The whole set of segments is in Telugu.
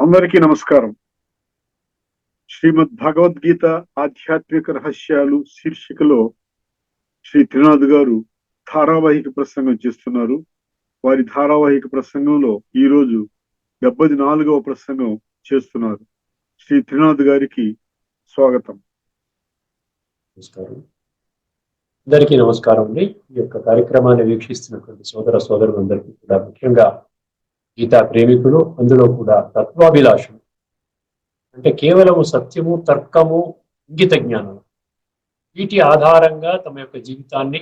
అందరికీ నమస్కారం. శ్రీమద్ భగవద్గీత ఆధ్యాత్మిక రహస్యాలు శీర్షికలో శ్రీ త్రినాథ్ గారు ధారావాహిక ప్రసంగం చేస్తున్నారు. వారి ధారావాహిక ప్రసంగంలో ఈరోజు 74వ ప్రసంగం చేస్తున్నారు. శ్రీ త్రినాథ్ గారికి స్వాగతం. నమస్కారం. అందరికీ నమస్కారం అండి. ఈ యొక్క కార్యక్రమాన్ని వీక్షిస్తున్నటువంటి సోదర సోదరులందరికీ కూడా, ముఖ్యంగా గీతా ప్రేమికులు, అందులో కూడా తత్వాభిలాషులు, అంటే కేవలము సత్యము, తర్కము, ఇంగిత జ్ఞానం, వీటి ఆధారంగా తమ యొక్క జీవితాన్ని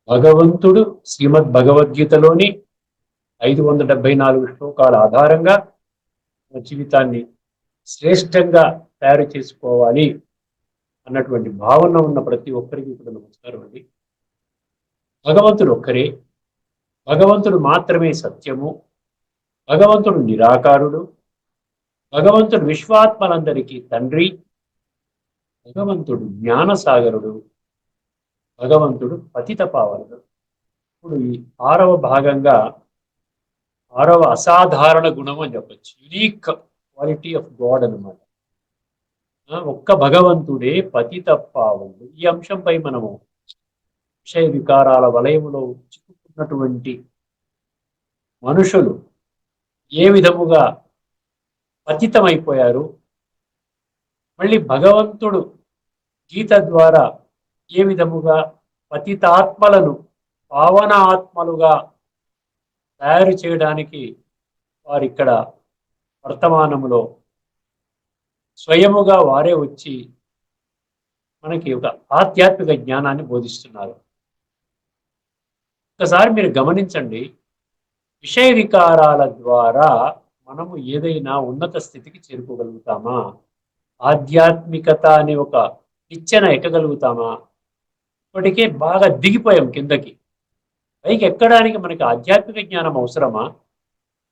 భగవంతుడు శ్రీమద్ భగవద్గీతలోని 574 శ్లోకాల ఆధారంగా తమ జీవితాన్ని శ్రేష్టంగా తయారు చేసుకోవాలి అన్నటువంటి భావన ఉన్న ప్రతి ఒక్కరికి కూడా నమస్కారం అండి. భగవంతుడు ఒక్కరే, భగవంతుడు మాత్రమే సత్యము, భగవంతుడు నిరాకారుడు, భగవంతుడు విశ్వాత్మలందరికీ తండ్రి, భగవంతుడు జ్ఞానసాగరుడు, భగవంతుడు పతిత పావనుడు. ఇప్పుడు ఈ 6వ భాగంగా 6వ అసాధారణ గుణం అని చెప్పచ్చు, యునీక్ క్వాలిటీ ఆఫ్ గాడ్ అన్నమాట. ఒక్క భగవంతుడే పతిత పావనుడు. ఈ అంశంపై మనము విషయ వికారాల వలయములో చిక్కుకున్నటువంటి మనుషులు ఏ విధముగా పతితమైపోయారు, మళ్ళీ భగవంతుడు గీత ద్వారా ఏ విధముగా పతితాత్మలను పావన ఆత్మలుగా తయారు చేయడానికి వారిక్కడ వర్తమానములో స్వయముగా వారే వచ్చి మనకి ఒక ఆధ్యాత్మిక జ్ఞానాన్ని బోధిస్తున్నారు. ఒకసారి మీరు గమనించండి, విషయ వికారాల ద్వారా మనము ఏదైనా ఉన్నత స్థితికి చేరుకోగలుగుతామా? ఆధ్యాత్మికత అనే ఒక నిచ్చెన ఎక్కగలుగుతామా? ఇప్పటికే బాగా దిగిపోయాం కిందకి. పైకి ఎక్కడానికి మనకి ఆధ్యాత్మిక జ్ఞానం అవసరమా,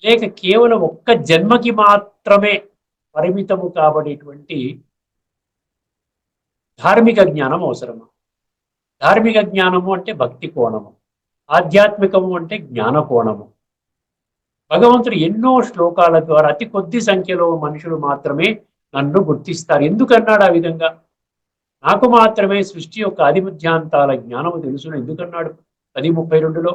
లేక కేవలం ఒక్క జన్మకి మాత్రమే పరిమితము కాబడేటువంటి ధార్మిక జ్ఞానం అవసరమా? ధార్మిక జ్ఞానము అంటే భక్తి కోణము, ఆధ్యాత్మికము అంటే జ్ఞాన కోణము. భగవంతుడు ఎన్నో శ్లోకాల ద్వారా అతి కొద్ది సంఖ్యలో మనుషులు మాత్రమే నన్ను గుర్తిస్తారు. ఎందుకన్నాడు ఆ విధంగా? నాకు మాత్రమే సృష్టి యొక్క ఆదిమధ్యాంతాల జ్ఞానము తెలుసును ఎందుకన్నాడు 10:32లో?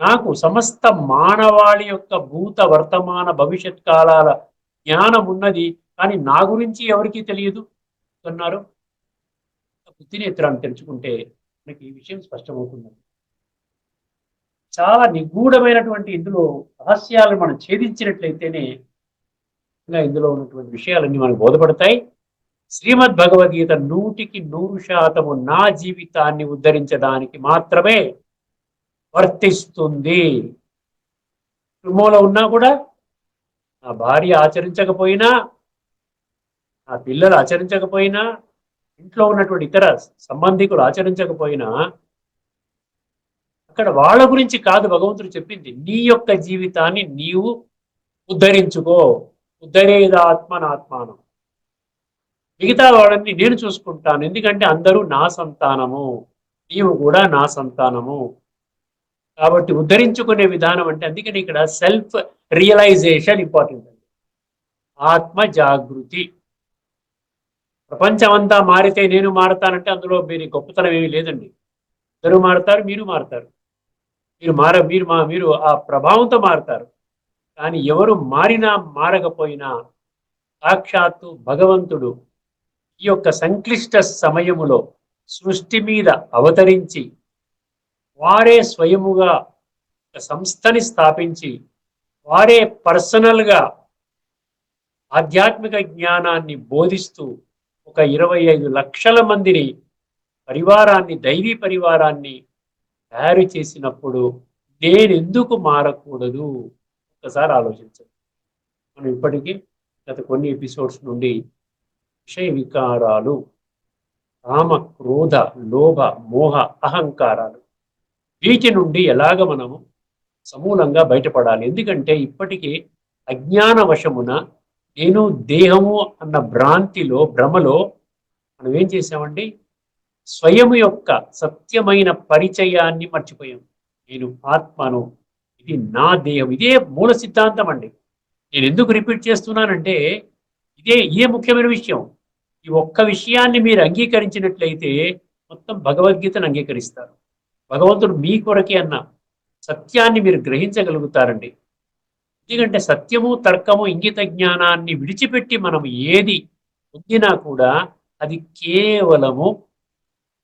నాకు సమస్త మానవాళి యొక్క భూత వర్తమాన భవిష్యత్ కాలాల జ్ఞానం ఉన్నది, కానీ నా గురించి ఎవరికీ తెలియదు అన్నారు. బుద్ధి నేత్రాన్ని తెరుచుకుంటే మనకి ఈ విషయం స్పష్టమవుతుంది. చాలా నిగూఢమైనటువంటి ఇందులో రహస్యాలను మనం ఛేదించినట్లయితేనే ఇందులో ఉన్నటువంటి విషయాలన్నీ మనకు బోధపడతాయి. శ్రీమద్ భగవద్గీత 100% నా జీవితాన్ని ఉద్ధరించడానికి మాత్రమే వర్తిస్తుంది. కుటుంబంలో ఉన్నా కూడా, నా భార్య ఆచరించకపోయినా, నా పిల్లలు ఆచరించకపోయినా, ఇంట్లో ఉన్నటువంటి ఇతర సంబంధికులు ఆచరించకపోయినా, అక్కడ వాళ్ళ గురించి కాదు భగవంతుడు చెప్పింది. నీ యొక్క జీవితాన్ని నీవు ఉద్ధరించుకో. ఉద్ధరేదాత్మనాత్మానం. మిగతా వాళ్ళని నేను చూసుకుంటాను, ఎందుకంటే అందరూ నా సంతానము, నీవు కూడా నా సంతానము. కాబట్టి ఉద్ధరించుకునే విధానం అంటే, అందుకని ఇక్కడ సెల్ఫ్ రియలైజేషన్ ఇంపార్టెంట్ అండి. ఆత్మ జాగృతి. ప్రపంచం అంతా మారితే నేను మారతానంటే అందులో మీరు గొప్పతనం ఏమీ లేదండి. అందరూ మారతారు, మీరు మారతారు. మీరు ఆ ప్రభావంతో మారతారు. కానీ ఎవరు మారినా మారకపోయినా సాక్షాత్తు భగవంతుడు ఈ యొక్క సంక్లిష్ట సమయములో సృష్టి మీద అవతరించి వారే స్వయముగా సంస్థని స్థాపించి వారే పర్సనల్గా ఆధ్యాత్మిక జ్ఞానాన్ని బోధిస్తూ ఒక 25 లక్షల మందిని పరివారాన్ని, దైవీ పరివారాన్ని తయారు చేసినప్పుడు నేను ఎందుకు మారకూడదు? ఒకసారి ఆలోచించండి. మనం ఇప్పటికీ గత కొన్ని ఎపిసోడ్స్ నుండి విషయ వికారాలు, కామ, క్రోధ, లోభ, మోహ, అహంకారాలు, వీటి నుండి ఎలాగ మనము సమూలంగా బయటపడాలి? ఎందుకంటే ఇప్పటికే అజ్ఞాన వశమున నేను దేహము అన్న భ్రమలో మనం ఏం చేసామండి? స్వయం యొక్క సత్యమైన పరిచయాన్ని మర్చిపోయాం. నేను ఆత్మను, ఇది నా దేహం. ఇదే మూల సిద్ధాంతం అండి. నేను ఎందుకు రిపీట్ చేస్తున్నానంటే ఇదే ముఖ్యమైన విషయం. ఈ ఒక్క విషయాన్ని మీరు అంగీకరించినట్లయితే మొత్తం భగవద్గీతను అంగీకరిస్తారు. భగవంతుడు మీ కొరకే అన్న సత్యాన్ని మీరు గ్రహించగలుగుతారండి. ఎందుకంటే సత్యము, తర్కము, ఇంగిత జ్ఞానాన్ని విడిచిపెట్టి మనం ఏది పొందినా కూడా అది కేవలము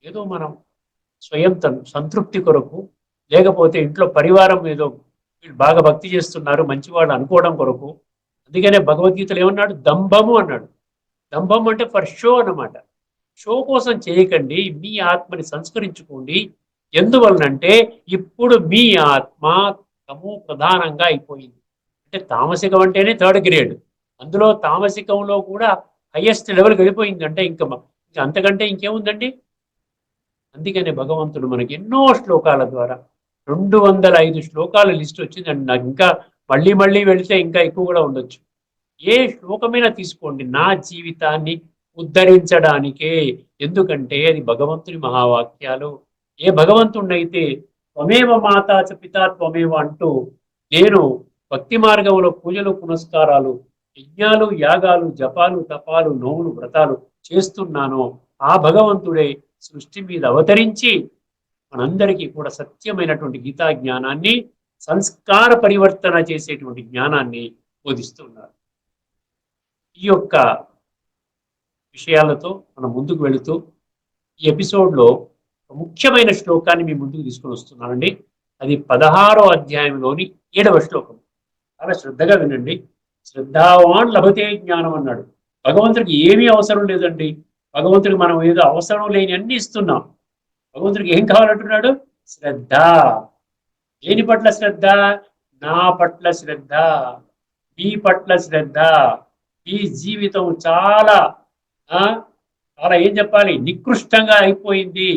ఏదో మనం స్వయం సంతృప్తి కొరకు, లేకపోతే ఇంట్లో పరివారం ఏదో వీళ్ళు బాగా భక్తి చేస్తున్నారు మంచివాళ్ళు అనుకోవడం కొరకు. అందుకనే భగవద్గీతలో ఏమన్నాడు? దంభము అన్నాడు. దంభం అంటే ఫర్ షో అన్నమాట. షో కోసం చేయకండి, మీ ఆత్మని సంస్కరించుకోండి. ఎందువలనంటే ఇప్పుడు మీ ఆత్మ తము ప్రధానంగా అయిపోయింది. అంటే తామసికం అంటేనే థర్డ్ గ్రేడ్. అందులో తామసికంలో కూడా హైయెస్ట్ లెవెల్కి వెళ్ళిపోయింది. అంటే ఇంకా అంతకంటే ఇంకేముందండి? అందుకనే భగవంతుడు మనకి ఎన్నో శ్లోకాల ద్వారా 205 శ్లోకాల లిస్ట్ వచ్చిందండి. నాకు ఇంకా మళ్ళీ మళ్ళీ వెళితే ఇంకా ఎక్కువ కూడా ఉండొచ్చు. ఏ శ్లోకమైనా తీసుకోండి, నా జీవితాన్ని ఉద్ధరించడానికే. ఎందుకంటే అది భగవంతుని మహావాక్యాలు. ఏ భగవంతుడినైతే త్వమేవ మాతా చ పితా త్వమేవ అంటూ నేను భక్తి మార్గంలో పూజలు పునస్కారాలు, యజ్ఞాలు, యాగాలు, జపాలు, తపాలు, నోములు, వ్రతాలు చేస్తున్నానో ఆ భగవంతుడే సృష్టి మీద అవతరించి మనందరికీ కూడా సత్యమైనటువంటి గీతా జ్ఞానాన్ని, సంస్కార పరివర్తన చేసేటువంటి జ్ఞానాన్ని బోధిస్తున్నారు. ఈ యొక్క విషయాలతో మనం ముందుకు వెళుతూ ఈ ఎపిసోడ్లో ముఖ్యమైన శ్లోకాన్ని మీ ముందుకు తీసుకొని వస్తున్నానండి. అది 16వ అధ్యాయంలోని 7వ శ్లోకం. చాలా శ్రద్ధగా వినండి. శ్రద్ధావాన్ లభతే జ్ఞానం అన్నాడు. భగవంతుడికి ఏమీ అవసరం లేదండి. భగవంతుడికి మనం ఏదో అవసరం లేని అన్ని ఇస్తున్నాం. భగవంతుడికి ఏం కావాలంటున్నాడు? శ్రద్ధ. దేని పట్ల శ్రద్ధ? నా పట్ల శ్రద్ధ, మీ పట్ల శ్రద్ధ. ఈ జీవితం చాలా చాలా ఏం చెప్పాలి, నికృష్టంగా అయిపోయింది.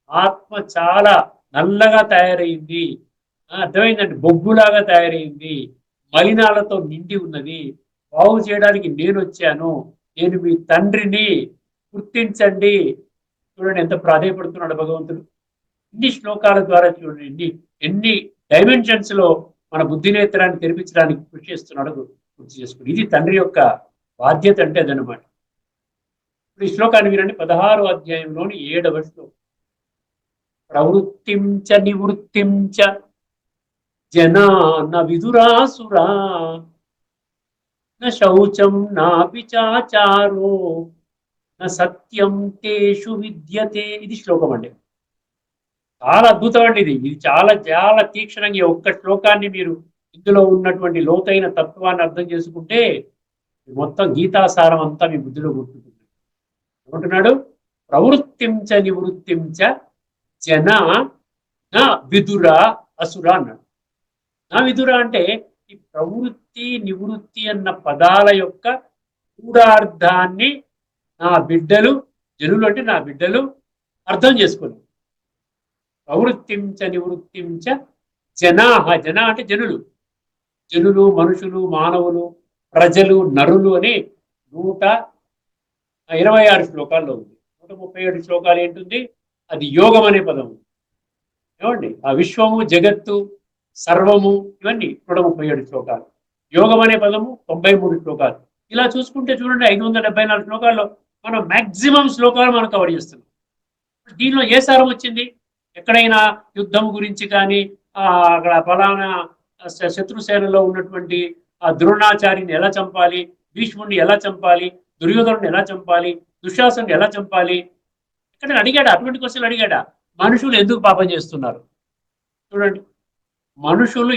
ఆత్మ చాలా నల్లగా తయారైంది. అర్థమైందండి? బొగ్గులాగా తయారైంది, మలినాలతో నిండి ఉన్నది. బాగు చేయడానికి నేను వచ్చాను, నేను మీ తండ్రిని, గుర్తించండి. చూడండి ఎంత ప్రాధాయపడుతున్నాడు భగవంతుడు. ఇన్ని శ్లోకాల ద్వారా చూడండి ఎన్ని డైమెన్షన్స్ లో మన బుద్ధి నేత్రాన్ని తెరిపించడానికి కృషి చేస్తున్నాడు. గుర్తు చేసుకుని ఇది తండ్రి యొక్క బాధ్యత అంటే అదనమాట. ఇప్పుడు ఈ శ్లోకాన్ని వినండి. 16వ అధ్యాయంలోని 7వ శ్లోకం. ప్రవృత్తించ నివృత్తించ జనా న విదురాసురా న శౌచం నాపి చాచారో న సత్యం తేషు విద్యతే. ఇది శ్లోకం అండి. చాలా అద్భుతం అండి. ఇది చాలా చాలా తీక్షణంగా ఒక్క శ్లోకాన్ని మీరు ఇందులో ఉన్నటువంటి లోతైన తత్వాన్ని అర్థం చేసుకుంటే మొత్తం గీతాసారం అంతా మీ బుద్ధిలో గుర్తుంటుంది. ఏమంటున్నాడు? ప్రవృత్తించ నివృత్తించ జన నా విదుర అసుర అన్నాడు. నా విదుర అంటే ఈ ప్రవృత్తి నివృత్తి అన్న పదాల యొక్క గూఢార్థాన్ని నా బిడ్డలు, జనులు అంటే నా బిడ్డలు అర్థం చేసుకుని. ప్రవృత్తించ నివృత్తించ జనాహ. జన అంటే జనులు. జనులు, మనుషులు, మానవులు, ప్రజలు, నరులు అని 126 శ్లోకాల్లో ఉంది. 137 శ్లోకాలు ఏంటుంది? అది యోగం అనే పదం. ఏమండి? ఆ విశ్వము, జగత్తు, సర్వము ఇవన్నీ 137 శ్లోకాలు. యోగం అనే పదము 93 శ్లోకాలు. ఇలా చూసుకుంటే చూడండి 574 శ్లోకాల్లో మనం మాక్సిమం శ్లోకాలు మనం కవర్ చేస్తున్నాం. దీనిలో ఏ సారం వచ్చింది? ఎక్కడైనా యుద్ధం గురించి కానీ అక్కడ ఫలానా శత్రుసేనలో ఉన్నటువంటి ఆ ద్రోణాచార్యుని ఎలా చంపాలి, భీష్ముడిని ఎలా చంపాలి, దుర్యోధనుని ఎలా చంపాలి, దుశ్శాసనుని ఎలా చంపాలి, ఇక్కడ అడిగాడా? అటువంటి క్వశ్చన్లు అడిగాడా? మనుషులు ఎందుకు పాపం చేస్తున్నారు? చూడండి, మనుషులు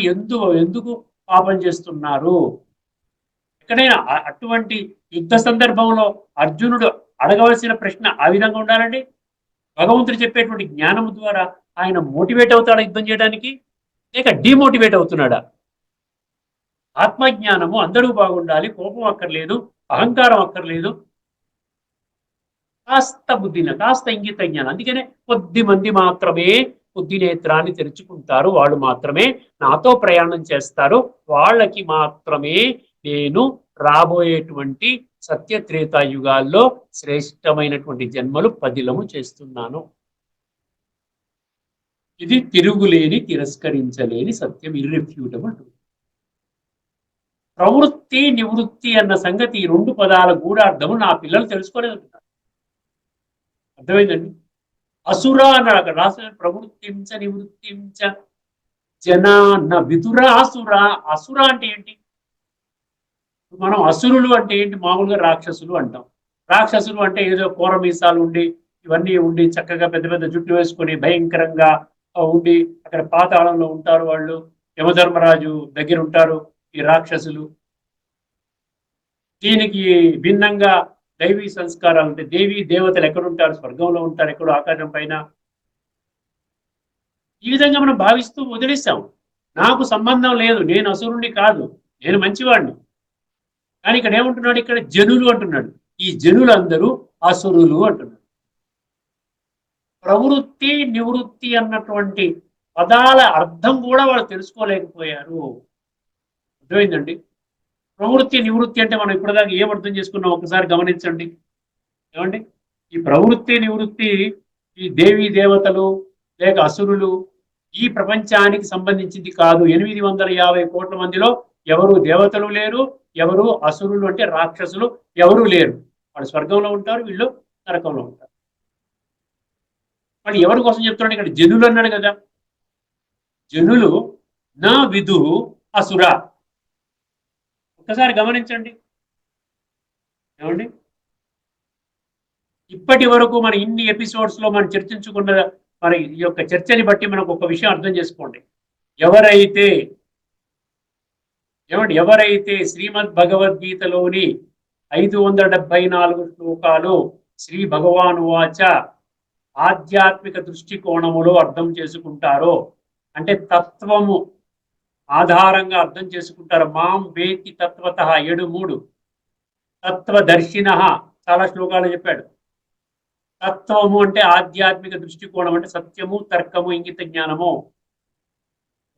ఎందుకు పాపం చేస్తున్నారు? ఎక్కడైనా అటువంటి యుద్ధ సందర్భంలో అర్జునుడు అడగవలసిన ప్రశ్న ఆ విధంగా ఉండాలండి. భగవంతుడు చెప్పేటువంటి జ్ఞానం ద్వారా ఆయన మోటివేట్ అవుతాడా యుద్ధం చేయడానికి, లేక డిమోటివేట్ అవుతున్నాడా? ఆత్మజ్ఞానము అందరూ బాగుండాలి, కోపం అక్కర్లేదు, అహంకారం అక్కర్లేదు, కాస్త బుద్ధిని, కాస్త ఇంగిత జ్ఞానం. అందుకనే కొద్ది మంది మాత్రమే బుద్ధి నేత్రాన్ని తెరుచుకుంటారు, వాళ్ళు మాత్రమే నాతో ప్రయాణం చేస్తారు, వాళ్ళకి మాత్రమే నేను రాబోయేటువంటి సత్యత్రేతాయుగాల్లో శ్రేష్టమైనటువంటి జన్మలు పదిలము చేస్తున్నాను. ఇది తిరుగులేని, తిరస్కరించలేని సత్యం, ఇర్రిఫ్యూటబుల్. ప్రవృత్తి నివృత్తి అన్న సంగతి ఈ రెండు పదాల గూఢార్థము నా పిల్లలు తెలుసుకోలేదు. అర్థమైందండి. అసుర అన్నాడు అక్కడ రాసిన, ప్రవృత్తించ నివృత్తించ జన విదుర అసుర. అసుర అంటే ఏంటి? మనం అసురులు అంటే ఏంటి? మామూలుగా రాక్షసులు అంటాం. రాక్షసులు అంటే ఏదో కూర మీసాలు ఉండి ఇవన్నీ ఉండి చక్కగా పెద్ద పెద్ద జుట్టు వేసుకొని భయంకరంగా ఉండి అక్కడ పాతాళంలో ఉంటారు వాళ్ళు. యమధర్మరాజు దగ్గర ఉంటారు ఈ రాక్షసులు. దీనికి భిన్నంగా దైవీ సంస్కారాలు అంటే దేవీ దేవతలు ఎక్కడుంటారు? స్వర్గంలో ఉంటారు, ఎక్కడో ఆకాశం పైన. ఈ విధంగా మనం భావిస్తూ వదిలేస్తాం. నాకు సంబంధం లేదు, నేను అసురుణ్ణి కాదు, నేను మంచివాడిని. కానీ ఇక్కడ ఏమంటున్నాడు? ఇక్కడ జనులు అంటున్నాడు. ఈ జనులందరూ అసురులు అంటున్నాడు. ప్రవృత్తి నివృత్తి అన్నటువంటి పదాల అర్థం కూడా వాళ్ళు తెలుసుకోలేకపోయారు. అర్థమైందండి. ప్రవృత్తి నివృత్తి అంటే మనం ఇప్పటిదాకా ఏం అర్థం చేసుకున్నాం ఒకసారి గమనించండి. ఏమండి? ఈ ప్రవృత్తి నివృత్తి ఈ దేవీ దేవతలు లేక అసురులు ఈ ప్రపంచానికి సంబంధించింది కాదు. 850 కోట్ల మందిలో ఎవరు దేవతలు లేరు, ఎవరు అసురులు అంటే రాక్షసులు ఎవరు లేరు. వాళ్ళు స్వర్గంలో ఉంటారు, వీళ్ళు నరకంలో ఉంటారు. మరి ఎవరి కోసం చెప్తున్నాడు ఇక్కడ? జనులు అన్నాడు కదా. జనులు నా విదు అసుర. ఒక్కసారి గమనించండి. ఏమండి? ఇప్పటి వరకు మన ఇన్ని ఎపిసోడ్స్ లో మనం చర్చించుకున్న మరి ఈ యొక్క చర్చని బట్టి మనకు ఒక విషయం అర్థం చేసుకోండి. ఎవరైతే శ్రీమద్ భగవద్గీతలోని 574 శ్లోకాలు శ్రీ భగవాను వాచ ఆధ్యాత్మిక దృష్టికోణములో అర్థం చేసుకుంటారో, అంటే తత్వము ఆధారంగా అర్థం చేసుకుంటారు. మాం వేతి తత్వత 7:3 తత్వదర్శిన చాలా శ్లోకాలు చెప్పాడు. తత్వము అంటే ఆధ్యాత్మిక దృష్టికోణం అంటే సత్యము, తర్కము, ఇంగిత జ్ఞానము.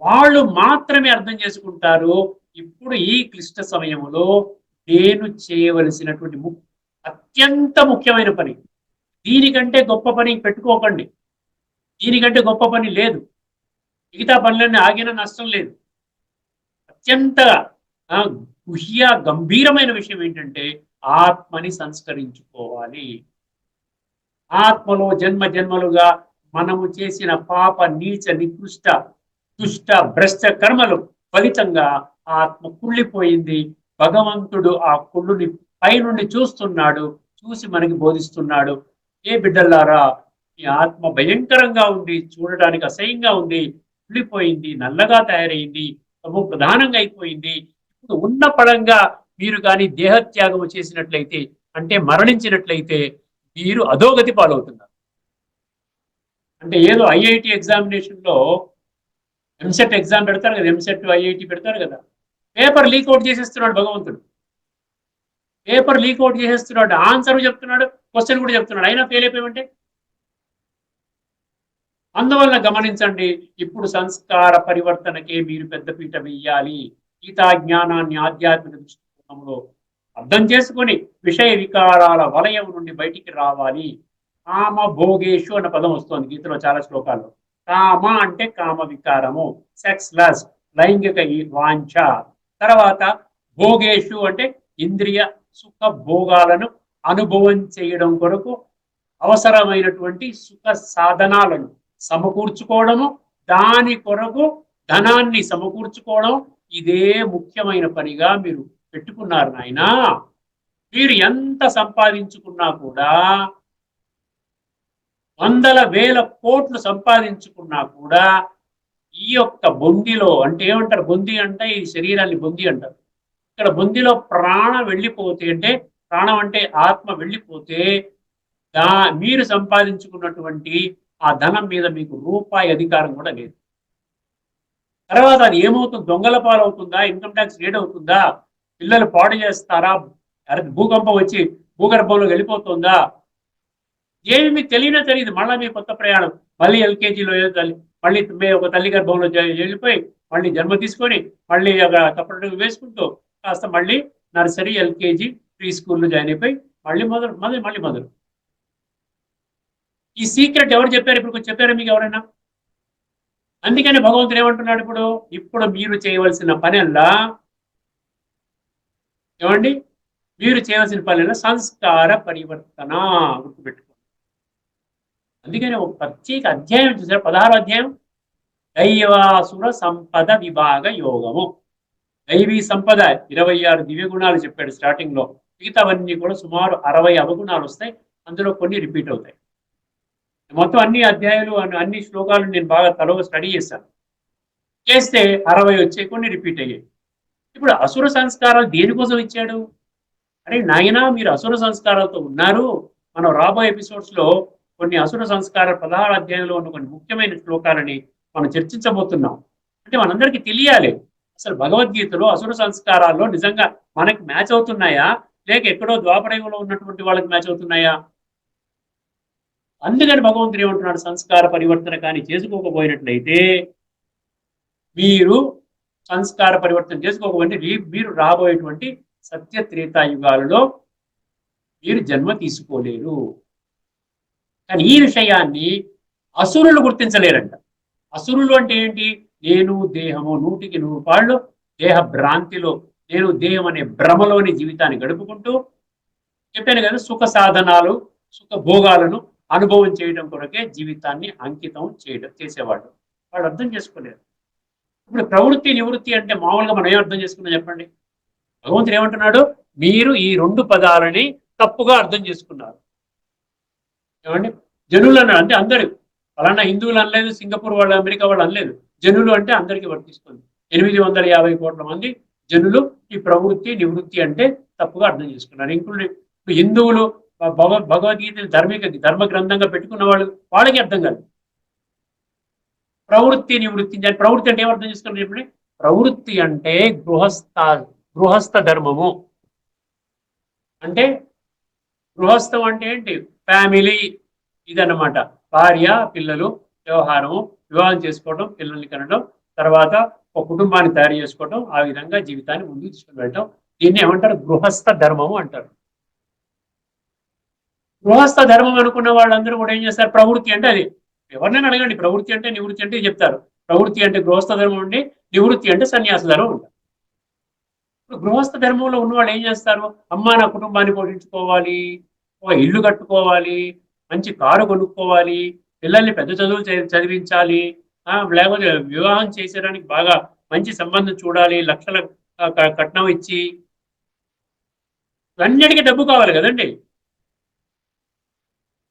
వాళ్ళు మాత్రమే అర్థం చేసుకుంటారు. ఇప్పుడు ఈ క్లిష్ట సమయంలో నేను చేయవలసినటువంటి అత్యంత ముఖ్యమైన పని, దీనికంటే గొప్ప పని పెట్టుకోకండి. దీనికంటే గొప్ప పని లేదు. మిగతా పనులన్నీ ఆగిన నష్టం లేదు. అత్యంత గుహ్య గంభీరమైన విషయం ఏంటంటే ఆత్మని సంస్కరించుకోవాలి. ఆత్మలో జన్మ జన్మలుగా మనము చేసిన పాప నీచ నికృష్ట దుష్ట భ్రష్ట కర్మలు ఫలితంగా ఆత్మ కుళ్ళిపోయింది. భగవంతుడు ఆ కుళ్ళుని పైనుండి చూస్తున్నాడు, చూసి మనకి బోధిస్తున్నాడు. ఏ బిడ్డలారా, ఈ ఆత్మ భయంకరంగా ఉంది, చూడడానికి అసహ్యంగా ఉంది, కుళ్ళిపోయింది, నల్లగా తయారైంది, తమో ప్రధానంగా అయిపోయింది. ఇప్పుడు ఉన్న పడంగా మీరు కానీ దేహత్యాగం చేసినట్లయితే, అంటే మరణించినట్లయితే మీరు అధోగతి పాలవుతున్నారు. అంటే ఏదో ఐఐటి ఎగ్జామినేషన్ లో ఎంసెట్ ఎగ్జామ్ పెడతారు కదా, ఎంసెట్ ఐఐటి పెడతారు కదా, పేపర్ లీక్అవుట్ చేసేస్తున్నాడు భగవంతుడు. పేపర్ లీక్అవుట్ చేసేస్తున్నాడు, ఆన్సర్ చెప్తున్నాడు, క్వశ్చన్ కూడా చెప్తున్నాడు, అయినా ఫెయిల్ అయిపోయామంటే. అందువల్ల గమనించండి, ఇప్పుడు సంస్కార పరివర్తనకే మీరు పెద్దపీట వెయ్యాలి. గీతా జ్ఞానాన్ని ఆధ్యాత్మిక దృష్టికోణంలో అర్థం చేసుకొని విషయ వికారాల వలయం నుండి బయటికి రావాలి. కామ భోగేషు అన్న పదం వస్తుంది గీతలో చాలా శ్లోకాల్లో. కామ అంటే కామ వికారము, సెక్స్ లస్, లైంగిక వాంఛ. తర్వాత భోగేషు అంటే ఇంద్రియ సుఖ భోగాలను అనుభవం చేయడం కొరకు అవసరమైనటువంటి సుఖ సాధనాలను సమకూర్చుకోవడము, దాని కొరకు ధనాన్ని సమకూర్చుకోవడం. ఇదే ముఖ్యమైన పనిగా మీరు పెట్టుకున్నారు నాయనా. మీరు ఎంత సంపాదించుకున్నా కూడా, 100,000 కోట్లు సంపాదించుకున్నా కూడా, ఈ యొక్క బొందిలో అంటే ఏమంటారు? బొంది అంటే ఈ శరీరాన్ని బొంది అంటారు. ఇక్కడ బొందిలో ప్రాణం వెళ్ళిపోతే, అంటే ప్రాణం అంటే ఆత్మ వెళ్ళిపోతే, మీరు సంపాదించుకున్నటువంటి ఆ ధనం మీద మీకు రూపాయి అధికారం కూడా లేదు. తర్వాత అది ఏమవుతుంది? దొంగల పాలవుతుందా? ఇన్కమ్ ట్యాక్స్ రేట్ అవుతుందా? పిల్లలు పాడు చేస్తారా? భూకంపం వచ్చి భూగర్భంలో వెళ్ళిపోతుందా? ఏమి మీకు తెలియదు. మళ్ళీ మీ కొత్త ప్రయాణం, మళ్ళీ ఎల్కేజీలో మళ్ళీ ఒక తల్లి గర్భంలో వెళ్ళిపోయి మళ్ళీ జన్మ తీసుకొని మళ్ళీ తప్పటడుగు వేసుకుంటూ కాస్త మళ్ళీ నర్సరీ, ఎల్కేజీ, ప్రీ స్కూల్లో జాయిన్ అయిపోయి మళ్ళీ మొదలు. ఈ సీక్రెట్ ఎవరు చెప్పారు? ఇప్పుడు కొంచెం చెప్పారా మీకు ఎవరైనా? అందుకని భగవంతుడు ఏమంటున్నాడు? ఇప్పుడు మీరు చేయవలసిన పని అల్లా ఏమండి, మీరు చేయవలసిన పనిలో సంస్కార పరివర్తన గుర్తుపెట్టుకోండి. అందుకని ఒక ప్రత్యేక అధ్యాయం చూసారు, 16వ అధ్యాయం, దైవాసుర సంపద విభాగ యోగము. దైవీ సంపద 26 దివ్య గుణాలు చెప్పాడు స్టార్టింగ్ లో. మిగతావన్నీ కూడా సుమారు 60 అవగుణాలు వస్తాయి. అందులో కొన్ని రిపీట్ అవుతాయి. మొత్తం అన్ని అధ్యాయాలు అన్ని శ్లోకాలు నేను బాగా తలవ స్టడీ చేశాను. చేస్తే 60 వచ్చాయి, కొన్ని రిపీట్ అయ్యాయి. ఇప్పుడు అసుర సంస్కారాలు దేనికోసం ఇచ్చాడు? అరే నాయనా, మీరు అసుర సంస్కారాలతో ఉన్నారు. మనం రాబోయే ఎపిసోడ్స్ లో కొన్ని అసుర సంస్కార 16 అధ్యాయంలో ఉన్న కొన్ని ముఖ్యమైన శ్లోకాలని మనం చర్చించబోతున్నాం. అంటే మనందరికీ తెలియాలి, అసలు భగవద్గీతలో అసుర సంస్కారాల్లో నిజంగా మనకి మ్యాచ్ అవుతున్నాయా, లేక ఎక్కడో ద్వాపరయుగంలో ఉన్నటువంటి వాళ్ళకి మ్యాచ్ అవుతున్నాయా? అందుకని భగవంతుడు ఏమంటున్నాడు, సంస్కార పరివర్తన కానీ చేసుకోకపోయినట్లయితే, మీరు సంస్కార పరివర్తన చేసుకోకపోతే మీరు రాబోయేటువంటి సత్య త్రేతాయుగాలలో మీరు జన్మ తీసుకోలేరు. కానీ ఈ విషయాన్ని అసురులు గుర్తించలేరంట. అసురులు అంటే ఏంటి? నేను దేహము 100% దేహ భ్రాంతిలో, నేను దేహం అనే భ్రమలోని జీవితాన్ని గడుపుకుంటూ, చెప్పాను కదా, సుఖ సాధనాలు, సుఖ భోగాలను అనుభవం చేయడం కొరకే జీవితాన్ని అంకితం చేసేవాళ్ళు. వాళ్ళు అర్థం చేసుకోలేరు. ఇప్పుడు ప్రవృత్తి నివృత్తి అంటే మామూలుగా మనం ఏం అర్థం చేసుకున్నాం చెప్పండి? భగవంతుడు ఏమంటున్నాడు, మీరు ఈ 2 పదాలని తప్పుగా అర్థం చేసుకున్నారు. ఏమండి, జనులు అన్నాడు అంటే అందరూ, ఫలానా హిందువులు అనలేదు, సింగపూర్ వాళ్ళు, అమెరికా వాళ్ళు అనలేదు. జనులు అంటే అందరికీ వర్తిస్తుంది. 850 కోట్ల మంది జనులు ఈ ప్రవృత్తి నివృత్తి అంటే తప్పుగా అర్థం చేసుకున్నారు. ఇంక్లూడింగ్ హిందువులు భగవద్గీతని ధర్మ గ్రంథంగా పెట్టుకున్న వాళ్ళకి అర్థం కాదు. ప్రవృత్తి నివృత్తి, ప్రవృత్తి అంటే ఏమర్థం చేసుకున్నారు చెప్పండి? ప్రవృత్తి అంటే గృహస్థ ధర్మము. అంటే గృహస్థం అంటే ఏంటి? ఫ్యామిలీ, ఇదన్నమాట. భార్య పిల్లలు వ్యవహారము, వివాహం చేసుకోవడం, పిల్లల్ని కనడం, తర్వాత ఒక కుటుంబాన్ని తయారు చేసుకోవడం, ఆ విధంగా జీవితాన్ని ముందుకు తీసుకుని వెళ్ళటం, దీన్ని ఏమంటారు? గృహస్థ ధర్మము అంటారు. గృహస్థ ధర్మం అనుకున్న వాళ్ళందరూ కూడా ఏం చేస్తారు? ప్రవృత్తి అంటే అది. ఎవరినైనా అడగండి, ప్రవృత్తి అంటే నివృత్తి అంటే చెప్తారు. ప్రవృత్తి అంటే గృహస్థ ధర్మం ఉండి, నివృత్తి అంటే సన్యాస ధర్మం ఉంటుంది. ఇప్పుడు గృహస్థ ధర్మంలో ఉన్నవాళ్ళు ఏం చేస్తారు? అమ్మా, నా కుటుంబాన్ని పోషించుకోవాలి, ఒక ఇల్లు కట్టుకోవాలి, మంచి కారు కొనుక్కోవాలి, పిల్లల్ని పెద్ద చదువులు చదివించాలి, లేకపోతే వివాహం చేసేయడానికి బాగా మంచి సంబంధం చూడాలి, లక్షల కట్నం ఇచ్చి, ఇవన్నిటికీ డబ్బు కావాలి కదండి.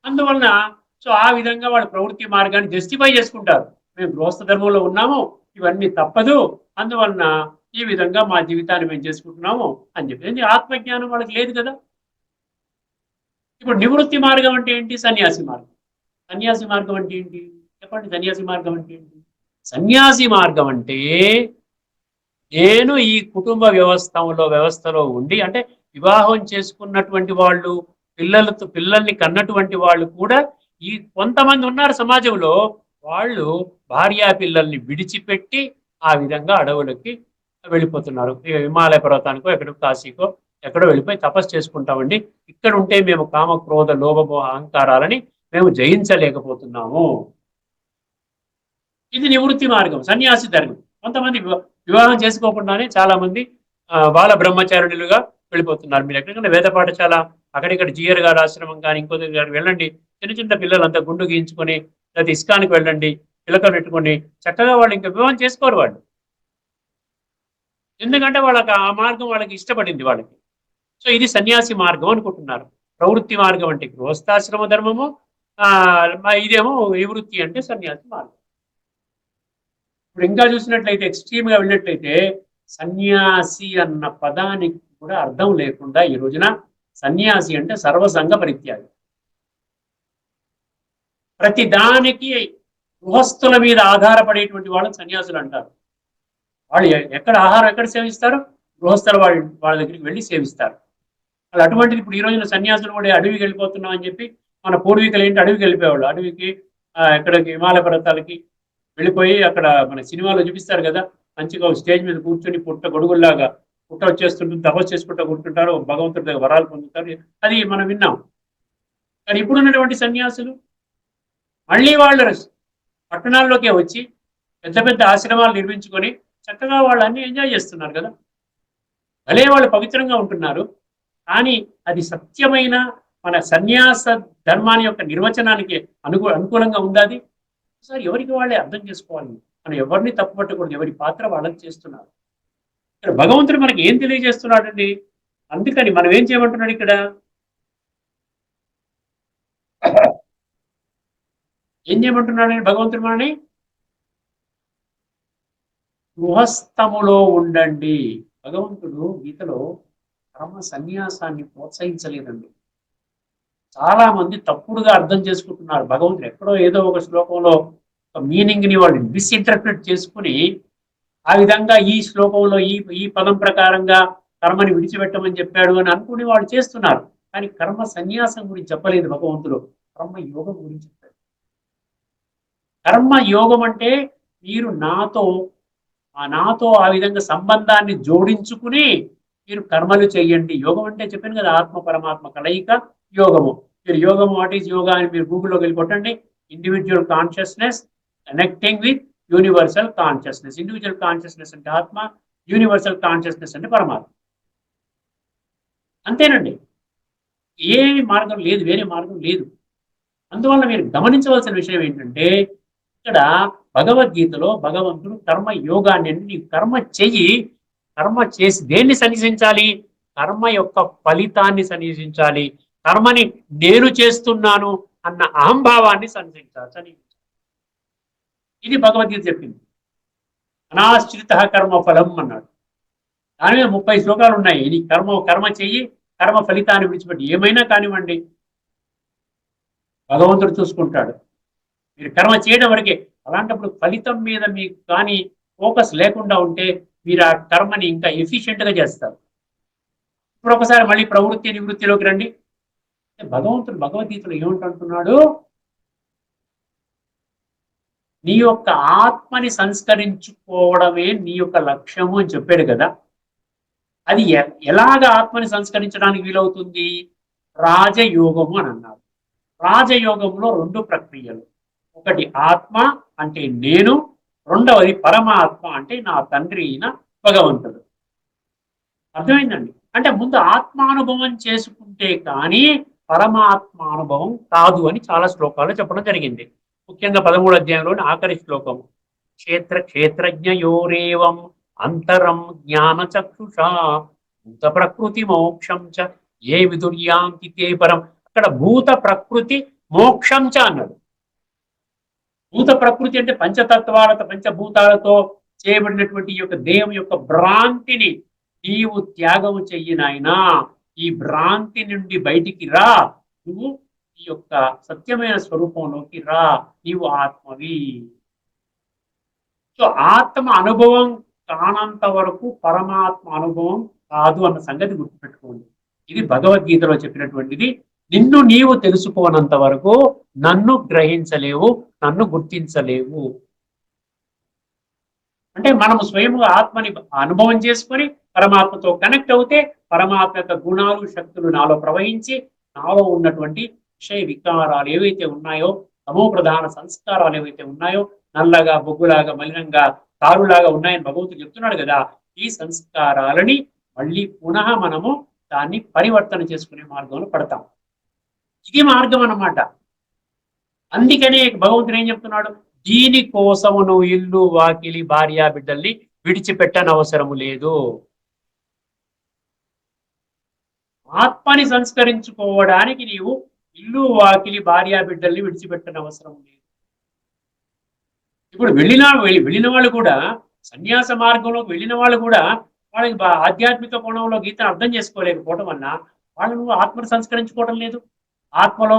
అందువలన సో ఆ విధంగా వాళ్ళ ప్రవృత్తి మార్గాన్ని జస్టిఫై చేసుకుంటారు. మేము గృహస్థ ధర్మంలో ఉన్నాము, ఇవన్నీ తప్పదు, అందువలన ఈ విధంగా మా జీవితాన్ని మేము చేసుకుంటున్నాము అని చెప్పి. ఆత్మజ్ఞానం వాళ్ళకి లేదు కదా. ఇప్పుడు నివృత్తి మార్గం అంటే ఏంటి? సన్యాసి మార్గం. సన్యాసి మార్గం అంటే ఏంటి చెప్పండి? సన్యాసి మార్గం అంటే ఏంటి? సన్యాసి మార్గం అంటే, నేను ఈ కుటుంబ వ్యవస్థలో ఉండి, అంటే వివాహం చేసుకున్నటువంటి వాళ్ళు, పిల్లల్ని కన్నటువంటి వాళ్ళు కూడా ఈ కొంతమంది ఉన్నారు సమాజంలో, వాళ్ళు భార్యా పిల్లల్ని విడిచిపెట్టి ఆ విధంగా అడవులకి వెళ్ళిపోతున్నారు. హిమాలయ పర్వతానికో ఎక్కడో కాశీకో ఎక్కడో వెళ్ళిపోయి తపస్సు చేసుకుంటామండి. ఇక్కడ ఉంటే మేము కామ క్రోధ లోభమోహ అహంకారాలని మేము జయించలేకపోతున్నాము. ఇది నివృత్తి మార్గం, సన్యాసి ధర్మం. కొంతమంది వివాహం చేసుకోకుండానే చాలా మంది బాల బ్రహ్మచారులుగా వెళ్ళిపోతున్నారు. మీరు ఎక్కడికైనా వేద పాఠశాల, అక్కడిక్కడ జిఆర్ గారు ఆశ్రమం కానీ ఇంకో దగ్గర వెళ్ళండి, చిన్న చిన్న పిల్లలంతా గుండు గీయించుకొని, లేదా ఇస్కానికి వెళ్ళండి, పిల్లకలు పెట్టుకొని చక్కగా వాళ్ళు ఇంకా వివాహం చేసుకోరు వాళ్ళు. ఎందుకంటే వాళ్ళకి ఆ మార్గం వాళ్ళకి ఇష్టపడింది వాళ్ళకి. సో ఇది సన్యాసి మార్గం అనుకుంటున్నారు. ప్రవృత్తి మార్గం అంటే గృహస్థాశ్రమ ధర్మము, ఇదేమో నివృత్తి అంటే సన్యాసి మార్గం. ఇప్పుడు ఇంకా చూసినట్లయితే, ఎక్స్ట్రీమ్ గా వెళ్ళినట్లయితే, సన్యాసి అన్న పదానికి కూడా అర్థం లేకుండా ఈ రోజున సన్యాసి అంటే సర్వసంగ పరిత్యాగి. ప్రతి దానికి గృహస్థుల మీద ఆధారపడేటువంటి వాళ్ళని సన్యాసులు అంటారు. వాళ్ళు ఎక్కడ ఆహారం ఎక్కడ సేవిస్తారు? గృహస్థుల వాళ్ళ దగ్గరికి వెళ్ళి సేవిస్తారు. అది అటువంటిది ఇప్పుడు ఈ రోజున సన్యాసులు కూడా అడవికి వెళ్ళిపోతున్నాం అని చెప్పి, మన పూర్వీకులు ఏంటి అడవికి వెళ్ళిపోయేవాళ్ళు. అడవికి ఎక్కడికి హిమాలయ పర్వతాలకి వెళ్ళిపోయి అక్కడ మన సినిమాలో చూపిస్తారు కదా, మంచిగా స్టేజ్ మీద కూర్చొని పుట్ట గొడుగుల్లాగా పుట్ట వచ్చేస్తుంటుంది, తపస్సు చేసుకుంటూ కూర్చుంటారు, భగవంతుడి దగ్గర వరాలు పొందుతారు. అది మనం విన్నాం. కానీ ఇప్పుడున్నటువంటి సన్యాసులు మళ్ళీ వాళ్ళ పట్టణాల్లోకే వచ్చి పెద్ద పెద్ద ఆశ్రమాలు నిర్మించుకొని చక్కగా వాళ్ళు అన్ని ఎంజాయ్ చేస్తున్నారు కదా. భలే వాళ్ళు పవిత్రంగా ఉంటున్నారు, కానీ అది సత్యమైన మన సన్యాస ధర్మాన్ని యొక్క నిర్వచనానికి అనుకూలంగా ఉందా? అది ఒకసారి ఎవరికి వాళ్ళే అర్థం చేసుకోవాలి. మనం ఎవరిని తప్పుపట్టకూడదు, ఎవరి పాత్ర వాళ్ళని చేస్తున్నారు. ఇక్కడ భగవంతుడు మనకి ఏం తెలియజేస్తున్నాడండి? అందుకని మనం ఏం చేయమంటున్నాడు ఇక్కడ? ఏం చేయమంటున్నాడండి భగవంతుడు మనని? గృహస్థములో ఉండండి. భగవంతుడు గీతలో కర్మ సన్యాసాన్ని ప్రోత్సహించలేదండి. చాలా మంది తప్పుడుగా అర్థం చేసుకుంటున్నారు. భగవంతుడు ఎక్కడో ఏదో ఒక శ్లోకంలో ఒక మీనింగ్ ని వాళ్ళు మిస్ఇంటర్ప్రిట్ చేసుకుని ఆ విధంగా ఈ శ్లోకంలో ఈ ఈ పదం ప్రకారంగా కర్మని విడిచిపెట్టమని చెప్పాడు అని అనుకుని వాళ్ళు చేస్తున్నారు. కానీ కర్మ సన్యాసం గురించి చెప్పలేదు భగవంతుడు, కర్మ యోగం గురించి చెప్పాడు. కర్మ యోగం అంటే మీరు నాతో ఆ విధంగా సంబంధాన్ని జోడించుకుని మీరు కర్మలు చేయండి. యోగం అంటే చెప్పాను కదా, ఆత్మ పరమాత్మ కలయిక యోగము. మీరు యోగం, వాట్ ఈజ్ యోగా అని మీరు గూగుల్లోకి వెళ్ళి కొట్టండి. Individual consciousness connecting with universal consciousness. Individual consciousness అంటే ఆత్మ, యూనివర్సల్ కాన్షియస్నెస్ అంటే పరమాత్మ. అంతేనండి, ఏ మార్గం లేదు, వేరే మార్గం లేదు. అందువల్ల మీరు గమనించవలసిన విషయం ఏంటంటే, ఇక్కడ భగవద్గీతలో భగవంతుడు కర్మ యోగాన్ని, నీ కర్మ చెయ్యి, కర్మ చేసి దేన్ని సన్నిసించాలి? కర్మ యొక్క ఫలితాన్ని సన్నిసించాలి. కర్మని నేను చేస్తున్నాను అన్న అహంభావాన్ని సన్నిసించాలి. ఇది భగవద్గీత చెప్పింది. అనాశ్రిత కర్మ ఫలం అన్నాడు. దాని మీద 30 శ్లోకాలు ఉన్నాయి. ఇది కర్మ చెయ్యి, కర్మ ఫలితాన్ని విడిచిపెట్టి ఏమైనా కానివ్వండి భగవంతుడు చూసుకుంటాడు. మీరు కర్మ చేయడం వరకే. అలాంటప్పుడు ఫలితం మీద మీకు కానీ ఫోకస్ లేకుండా ఉంటే మీరు ఆ కర్మని ఇంకా ఎఫిషియెంట్గా చేస్తారు. ఇప్పుడు ఒకసారి మళ్ళీ ప్రవృత్తి నివృత్తిలోకి రండి. భగవంతుడు భగవద్గీతలో ఏమిటంటున్నాడు? నీ యొక్క ఆత్మని సంస్కరించుకోవడమే నీ యొక్క లక్ష్యము అని చెప్పాడు కదా. అది ఎలాగ ఆత్మని సంస్కరించడానికి వీలవుతుంది? రాజయోగము అని అన్నారు. రాజయోగంలో 2 ప్రక్రియలు. ఒకటి ఆత్మ అంటే నేను, రెండవది పరమాత్మ అంటే నా తండ్రి అయిన భగవంతుడు. అర్థమైందండి? అంటే ముందు ఆత్మానుభవం చేసుకుంటే కానీ పరమాత్మానుభవం కాదు అని చాలా శ్లోకాలు చెప్పడం జరిగింది. ముఖ్యంగా 13వ అధ్యాయంలోని ఆఖరి శ్లోకము, క్షేత్రజ్ఞయోరేవం అంతరం జ్ఞాన చక్షుషా భూత ప్రకృతి మోక్షం చ ఏ విదుర్యాంతి తే పరం. అక్కడ భూత ప్రకృతి మోక్షం చ అన్నాడు. భూత ప్రకృతి అంటే పంచభూతాలతో చేయబడినటువంటి ఈ యొక్క దేహం యొక్క భ్రాంతిని నీవు త్యాగము చెయ్యి నాయనా. ఈ భ్రాంతి నుండి బయటికి రా, నువ్వు ఈ యొక్క సత్యమైన స్వరూపంలోకి రా, నీవు ఆత్మవి. సో ఆత్మ అనుభవం కానంత వరకు పరమాత్మ అనుభవం కాదు అన్న సంగతి గుర్తుపెట్టుకోండి. ఇది భగవద్గీతలో చెప్పినటువంటిది. నిన్ను నీవు తెలుసుకోనంత వరకు నన్ను గ్రహించలేవు, నన్ను గుర్తించలేవు. అంటే మనము స్వయంగా ఆత్మని అనుభవం చేసుకొని పరమాత్మతో కనెక్ట్ అవుతే పరమాత్మ యొక్క గుణాలు, శక్తులు నాలో ప్రవహించి నాలో ఉన్నటువంటి విషయ వికారాలు ఏవైతే ఉన్నాయో, తమో ప్రధాన సంస్కారాలు ఏవైతే ఉన్నాయో, నల్లగా, బొగ్గులాగా, మలినంగా, తారులాగా ఉన్నాయని భగవంతుడు చెప్తున్నాడు కదా, ఈ సంస్కారాలని మళ్ళీ పునః మనము దాన్ని పరివర్తన చేసుకునే మార్గంలో పడతాం. ఇది మార్గం అన్నమాట. అందుకనే భగవంతుడు ఏం చెప్తున్నాడు? దీనికోసము నువ్వు ఇల్లు, వాకిలి, భార్య, బిడ్డల్ని విడిచిపెట్టనవసరము లేదు. ఆత్మని సంస్కరించుకోవడానికి నీవు ఇల్లు, వాకిలి, భార్య, బిడ్డల్ని విడిచిపెట్టనవసరం లేదు. ఇప్పుడు వెళ్ళిన వాళ్ళు కూడా, సన్యాస మార్గంలోకి వెళ్ళిన వాళ్ళు కూడా వాళ్ళకి ఆధ్యాత్మిక కోణంలో గీతను అర్థం చేసుకోలేకపోవడం వల్ల వాళ్ళు నువ్వు ఆత్మను సంస్కరించుకోవడం లేదు. ఆత్మలో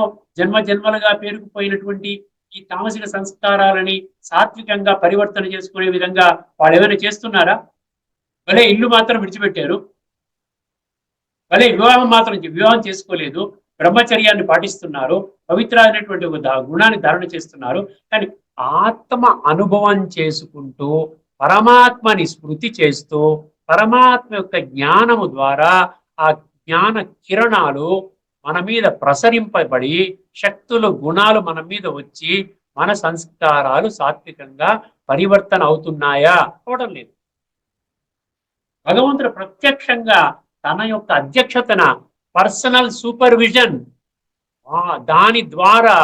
జన్మలుగా పేరుకుపోయినటువంటి ఈ తామసిక సంస్కారాలని సాత్వికంగా పరివర్తన చేసుకునే విధంగా వాళ్ళు ఏమైనా చేస్తున్నారా? భలే ఇల్లు మాత్రం విడిచిపెట్టారు, భలే వివాహం చేసుకోలేదు, బ్రహ్మచర్యాన్ని పాటిస్తున్నారు, పవిత్రమైనటువంటి గుణాన్ని ధారణ చేస్తున్నారు. కానీ ఆత్మ అనుభవం చేసుకుంటూ పరమాత్మని స్మృతి చేస్తూ పరమాత్మ యొక్క జ్ఞానము ద్వారా ఆ జ్ఞాన కిరణాలు మన మీద ప్రసరింపబడి శక్తులు, గుణాలు మన మీద వచ్చి మన సంస్కారాలు సాత్వికంగా పరివర్తన అవుతున్నాయా? అవడం లేదు. భగవంతుడు ప్రత్యక్షంగా తన యొక్క అధ్యక్షతన పర్సనల్ సూపర్విజన్ దాని ద్వారా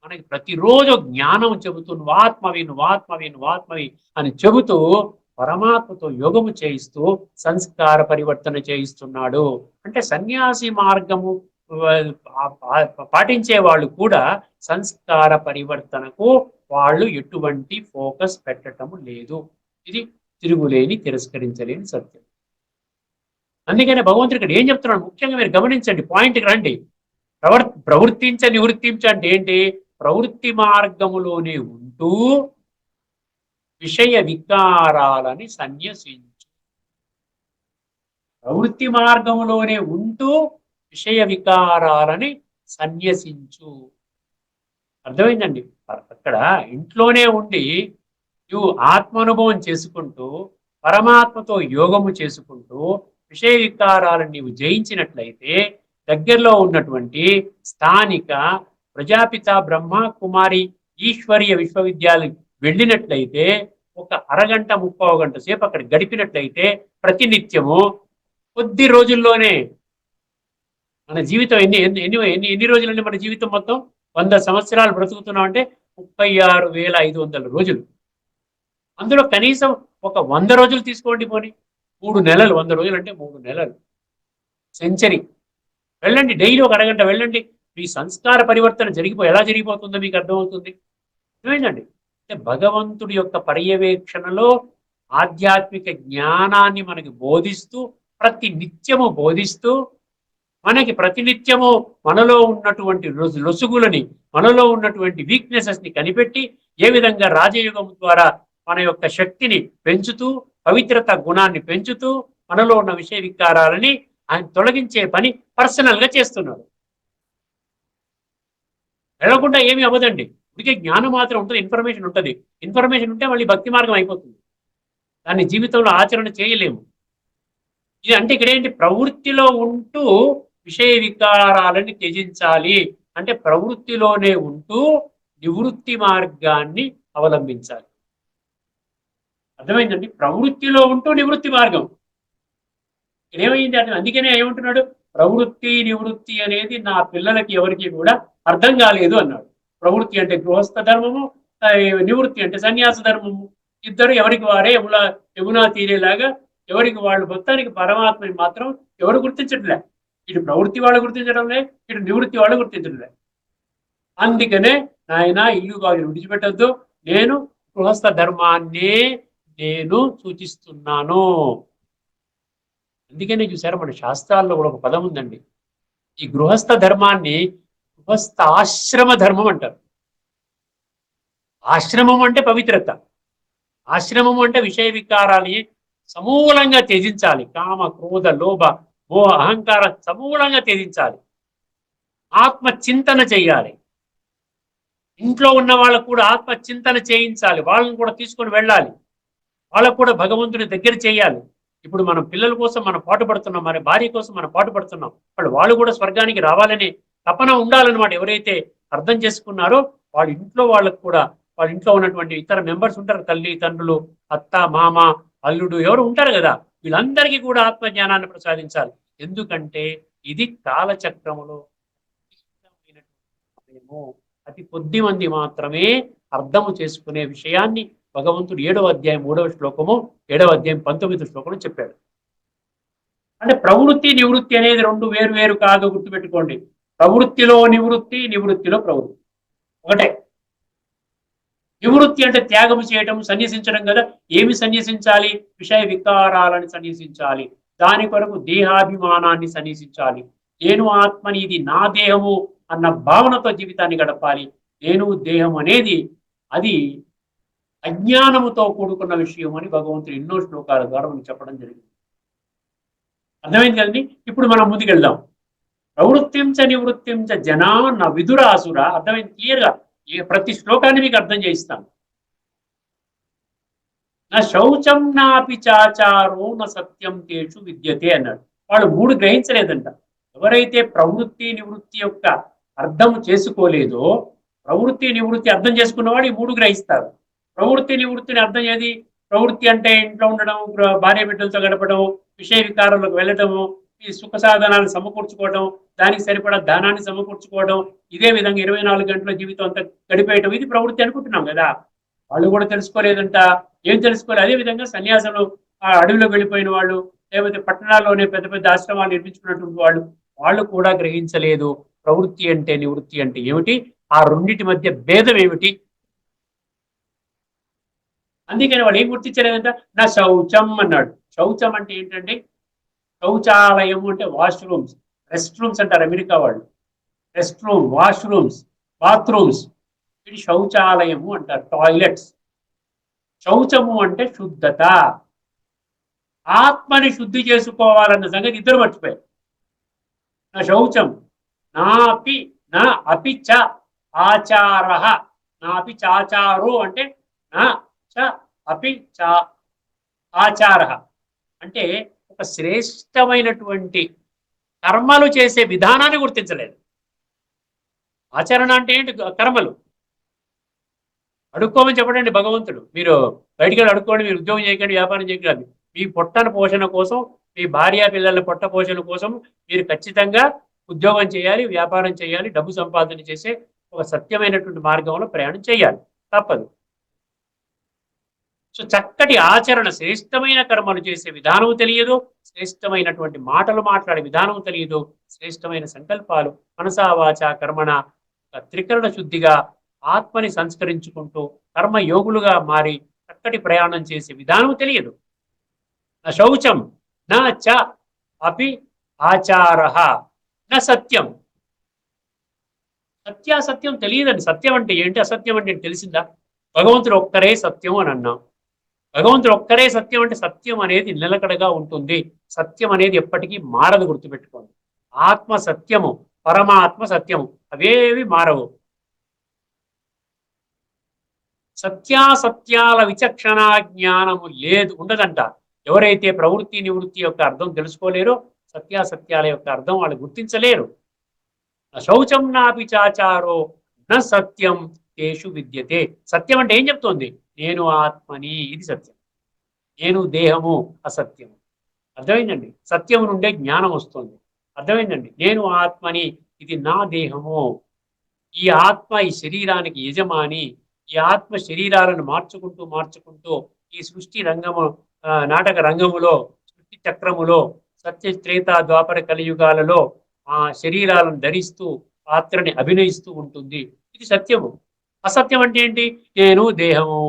మనకి ప్రతిరోజు జ్ఞానం చెబుతూ నువ్వాత్మవి నువ్వాత్మవి నువ్వాత్మవి అని చెబుతూ పరమాత్మతో యోగము చేయిస్తూ సంస్కార పరివర్తన చేయిస్తున్నాడు. అంటే సన్యాసి మార్గము పాటించే వాళ్ళు కూడా సంస్కార పరివర్తనకు వాళ్ళు ఎటువంటి ఫోకస్ పెట్టడం లేదు. ఇది తిరుగులేని తిరస్కరించలేని సత్యం. అందుకనే భగవంతుడు ఇక్కడ ఏం చెప్తున్నాడు ముఖ్యంగా మీరు గమనించండి, పాయింట్కి రండి. ప్రవర్తించ నివృత్తించ అంటే ఏంటి? ప్రవృత్తి మార్గములోనే ఉంటూ విషయ వికారాలని సన్యసించు. ప్రవృత్తి మార్గములోనే ఉంటూ విషయ వికారాలని సన్యసించు. అర్థమైందండి? అక్కడ ఇంట్లోనే ఉండి నువ్వు ఆత్మానుభవం చేసుకుంటూ పరమాత్మతో యోగము చేసుకుంటూ విషయ వికారాలను నీవు జయించినట్లయితే దగ్గరలో ఉన్నటువంటి స్థానిక ప్రజాపిత బ్రహ్మ కుమారి ఈశ్వరీయ విశ్వవిద్యాలయం వెళ్ళినట్లయితే ఒక అరగంట 30 గంట సేపు అక్కడ గడిపినట్లయితే ప్రతినిత్యము కొద్ది రోజుల్లోనే మన జీవితం ఎన్ని రోజులండి? మన జీవితం మొత్తం 100 సంవత్సరాలు బ్రతుకుతున్నాం అంటే 36,500 రోజులు. అందులో కనీసం ఒక 100 రోజులు తీసుకోండి, పోనీ 3 నెలలు. 100 రోజులు అంటే 3 నెలలు, సెంచరీ. వెళ్ళండి, డైలీ ఒక అరగంట వెళ్ళండి. మీ సంస్కార పరివర్తన ఎలా జరిగిపోతుందో మీకు అర్థమవుతుంది. ఏమైందండి? అంటే భగవంతుడి యొక్క పర్యవేక్షణలో ఆధ్యాత్మిక జ్ఞానాన్ని మనకి బోధిస్తూ ప్రతి నిత్యము బోధిస్తూ మనకి ప్రతినిత్యము మనలో ఉన్నటువంటి లొసుగులని మనలో ఉన్నటువంటి వీక్నెసెస్ ని కనిపెట్టి ఏ విధంగా రాజయోగం ద్వారా మన యొక్క శక్తిని పెంచుతూ పవిత్రత గుణాన్ని పెంచుతూ మనలో ఉన్న విషయ వికారాలని ఆయన తొలగించే పని పర్సనల్ గా చేస్తున్నారు. వెళ్ళకుండా ఏమీ అవ్వదండి. ఇదికే జ్ఞానం మాత్రం ఉంటుంది, ఇన్ఫర్మేషన్ ఉంటుంది. ఇన్ఫర్మేషన్ ఉంటే మళ్ళీ భక్తి మార్గం అయిపోతుంది. దాన్ని జీవితంలో ఆచరణ చేయలేము. ఇది అంటే ఇక్కడ ఏంటి? ప్రవృత్తిలో ఉంటూ విషయ వికారాలని త్యజించాలి అంటే ప్రవృత్తిలోనే ఉంటూ నివృత్తి మార్గాన్ని అవలంబించాలి. అర్థమైందండి? ప్రవృత్తిలో ఉంటూ నివృత్తి మార్గం. ఇక్కడ ఏమైంది? అందుకనే ఏమంటున్నాడు? ప్రవృత్తి నివృత్తి అనేది నా పిల్లలకి ఎవరికి కూడా అర్థం కాలేదు అన్నాడు. ప్రవృత్తి అంటే గృహస్థ ధర్మము, నివృత్తి అంటే సన్యాస ధర్మము. ఇద్దరు ఎవరికి వారే యమునా తీరేలాగా ఎవరికి వాళ్ళు మొత్తానికి పరమాత్మని మాత్రం ఎవరు గుర్తించట్లే. ఇటు ప్రవృత్తి వాళ్ళు గుర్తించడంలే, ఇటు నివృత్తి వాళ్ళు గుర్తించడంలే. అందుకనే నాయన ఇల్లు బాగా విడిచిపెట్టద్దు, నేను గృహస్థ ధర్మాన్నే నేను సూచిస్తున్నాను. అందుకనే చూసారా మన శాస్త్రాల్లో కూడా ఒక పదం ఉందండి. ఈ గృహస్థ ధర్మాన్ని గృహస్థ ఆశ్రమ ధర్మం అంటారు. ఆశ్రమం అంటే పవిత్రత, ఆశ్రమం అంటే విషయ వికారాన్ని సమూలంగా త్యజించాలి. కామ క్రోధ లోభ మోహ అహంకారం సమూలంగా త్యజించాలి. ఆత్మ చింతన చేయాలి. ఇంట్లో ఉన్న వాళ్ళకు కూడా ఆత్మ చింతన చేయించాలి. వాళ్ళని కూడా తీసుకొని వెళ్ళాలి. వాళ్ళకు కూడా భగవంతుని దగ్గర చేయాలి. ఇప్పుడు మనం పిల్లల కోసం మనం పాటుపడుతున్నాం, మరి భార్య కోసం మనం పాటుపడుతున్నాం. వాళ్ళు కూడా స్వర్గానికి రావాలని తపన ఉండాలన్నమాట. ఎవరైతే అర్థం చేసుకున్నారో వాళ్ళ ఇంట్లో వాళ్ళకు కూడా, వాళ్ళ ఇంట్లో ఉన్నటువంటి ఇతర మెంబర్స్ ఉంటారు, తల్లి తండ్రులు అత్త మామ అల్లుడు ఎవరు ఉంటారు కదా, వీళ్ళందరికీ కూడా ఆత్మజ్ఞానాన్ని ప్రసాదించాలి. ఎందుకంటే ఇది కాలచక్రములో అతి కొద్ది మంది మాత్రమే అర్థము చేసుకునే విషయాన్ని భగవంతుడు 7వ అధ్యాయం 3వ శ్లోకము 7వ అధ్యాయం 19వ శ్లోకము చెప్పాడు. అంటే ప్రవృత్తి నివృత్తి అనేది రెండు వేరు వేరు కాదు, గుర్తుపెట్టుకోండి. ప్రవృత్తిలో నివృత్తి, నివృత్తిలో ప్రవృత్తి ఒకటే. నివృత్తి అంటే త్యాగము చేయటం, సన్యసించడం కదా. ఏమి సన్యసించాలి? విషయ వికారాలను సన్యసించాలి. దాని కొరకు దేహాభిమానాన్ని సన్యసించాలి. నేను ఆత్మని, ఇది నా దేహము అన్న భావనతో జీవితాన్ని గడపాలి. నేను దేహం అనేది అది అజ్ఞానముతో కూడుకున్న విషయం అని భగవంతుడు ఎన్నో శ్లోకాల ద్వారా మనకు చెప్పడం జరిగింది. అర్థమైంది కదండి? ఇప్పుడు మనం ముందుకెళ్దాం. ప్రవృత్తించ నివృత్తించ జనా న విదురాసుర. అర్థమైంది క్లియర్గా. ప్రతి శ్లోకాన్ని మీకు అర్థం చేయిస్తాను. నా శౌచం నాపి చాచారో నా సత్యం తేషు విద్యతే అన్నాడు. వాళ్ళు 3 గ్రహించలేదంట. ఎవరైతే ప్రవృత్తి నివృత్తి యొక్క అర్థం చేసుకోలేదో, ప్రవృత్తి నివృత్తి అర్థం చేసుకున్నవాడు ఈ 3 గ్రహిస్తారు. ప్రవృత్తి నివృత్తిని అర్థం ఏది? ప్రవృత్తి అంటే ఇంట్లో ఉండడం, భార్య బిడ్డలతో గడపడం, విషయ వికారాలకు వెళ్ళటము, ఈ సుఖ సాధనాలను సమకూర్చుకోవడం, దానికి సరిపడా దానాన్ని సమకూర్చుకోవడం, ఇదే విధంగా 24 గంటల జీవితం అంతా గడిపేయటం, ఇది ప్రవృత్తి అనుకుంటున్నాం కదా. వాళ్ళు కూడా తెలుసుకోలేదంట. ఏం తెలుసుకోలేదు. అదే విధంగా సన్యాసులు ఆ అడవిలోకి వెళ్ళిపోయిన వాళ్ళు, లేకపోతే పట్టణాల్లోనే పెద్ద పెద్ద ఆశ్రమాలు నిర్మించుకున్నటువంటి వాళ్ళు, వాళ్ళు కూడా గ్రహించలేదు ప్రవృత్తి అంటే నివృత్తి అంటే ఏమిటి, ఆ రెండింటి మధ్య భేదం ఏమిటి. అందుకని వాడు ఏం గుర్తించలేదంట. నా శౌచం అన్నాడు. శౌచం అంటే ఏంటంటే, శౌచాలయం అంటే వాష్రూమ్స్, రెస్ట్ రూమ్స్ అంటారు అమెరికా వాళ్ళు. రెస్ట్ రూమ్, వాష్రూమ్స్, బాత్రూమ్స్, ఇది శౌచాలయము అంటారు, టాయిలెట్స్. శౌచము అంటే శుద్ధత, ఆత్మని శుద్ధి చేసుకోవాలన్న సంగతి ఇద్దరు మర్చిపోయారు. నా శౌచం నాపి నా అపి చ ఆచార, నాపి చాచారో అంటే నా చ అపి చ ఆచార అంటే ఒక శ్రేష్టమైనటువంటి కర్మలు చేసే విధానాన్ని గుర్తించలేదు. ఆచరణ అంటే ఏంటి? కర్మలు. అడుక్కోమని చెప్పడండి భగవంతుడు. మీరు బయటికి వెళ్ళి అడుక్కోండి, మీరు ఉద్యోగం చేయకండి, వ్యాపారం చేయకండి. మీ పొట్టన పోషణ కోసం, మీ భార్య పిల్లల పొట్ట పోషణ కోసం మీరు ఖచ్చితంగా ఉద్యోగం చేయాలి, వ్యాపారం చేయాలి, డబ్బు సంపాదన చేసే ఒక సత్యమైనటువంటి మార్గంలో ప్రయాణం చేయాలి, తప్పదు. సో చక్కటి ఆచరణ, శ్రేష్టమైన కర్మలు చేసే విధానం తెలియదు, శ్రేష్టమైనటువంటి మాటలు మాట్లాడే విధానం తెలియదు, శ్రేష్టమైన సంకల్పాలు మనసా వాచ కర్మణ త్రికరణ శుద్ధిగా ఆత్మని సంస్కరించుకుంటూ కర్మయోగులుగా మారి చక్కటి ప్రయాణం చేసే విధానం తెలియదు. నా శౌచం నా చ అపి ఆచార నా సత్యం. సత్యాసత్యం తెలియదండి. సత్యం అంటే ఏంటి, అసత్యం అంటే తెలిసిందా? భగవంతుడు ఒక్కరే సత్యం అని అన్నాం. భగవంతుడు ఒక్కరే సత్యం అంటే సత్యం అనేది నిలకడగా ఉంటుంది, సత్యం అనేది ఎప్పటికీ మారదు, గుర్తుపెట్టుకోండి. ఆత్మ సత్యము, పరమాత్మ సత్యము, అవేవి మారవు. సత్యాసత్యాల విచక్షణ జ్ఞానము లేదు, ఉండదంట. ఎవరైతే ప్రవృత్తి నివృత్తి యొక్క అర్థం తెలుసుకోలేరో, సత్యాసత్యాల యొక్క అర్థం వాళ్ళు గుర్తించలేరు. శౌచం నాపి చాచారో న సత్యం తేషు విద్యతే. సత్యం అంటే ఏం చెప్తోంది? నేను ఆత్మని, ఇది సత్యం. నేను దేహము, అసత్యము. అర్థమైందండి? సత్యం నుండే జ్ఞానం వస్తుంది. అర్థమైందండి? నేను ఆత్మని, ఇది నా దేహము. ఈ ఆత్మ ఈ శరీరానికి యజమాని. ఈ ఆత్మ శరీరాలను మార్చుకుంటూ మార్చుకుంటూ ఈ సృష్టి రంగము, నాటక రంగములో, సృష్టి చక్రములో, సత్య త్రేత ద్వాపర కలియుగాలలో ఆ శరీరాలను ధరిస్తూ పాత్రని అభినయిస్తూ ఉంటుంది. ఇది సత్యము. అసత్యం అంటే ఏంటి? నేను దేహము,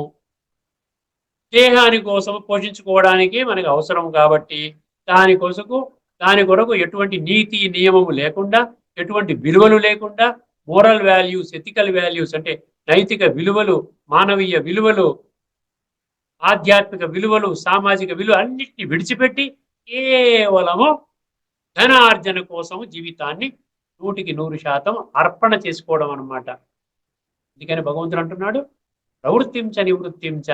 దేహాని కోసం పోషించుకోవడానికి మనకు అవసరం కాబట్టి దాని కొరకు ఎటువంటి నీతి నియమము లేకుండా, ఎటువంటి విలువలు లేకుండా, మోరల్ వాల్యూస్, ఎథికల్ వాల్యూస్ అంటే నైతిక విలువలు, మానవీయ విలువలు, ఆధ్యాత్మిక విలువలు, సామాజిక విలువ అన్నిటిని విడిచిపెట్టి కేవలము ధనార్జన కోసము జీవితాన్ని 100% అర్పణ చేసుకోవడం అన్నమాట. అందుకని భగవంతుడు అంటున్నాడు, ప్రవృత్తించ నివృత్తించ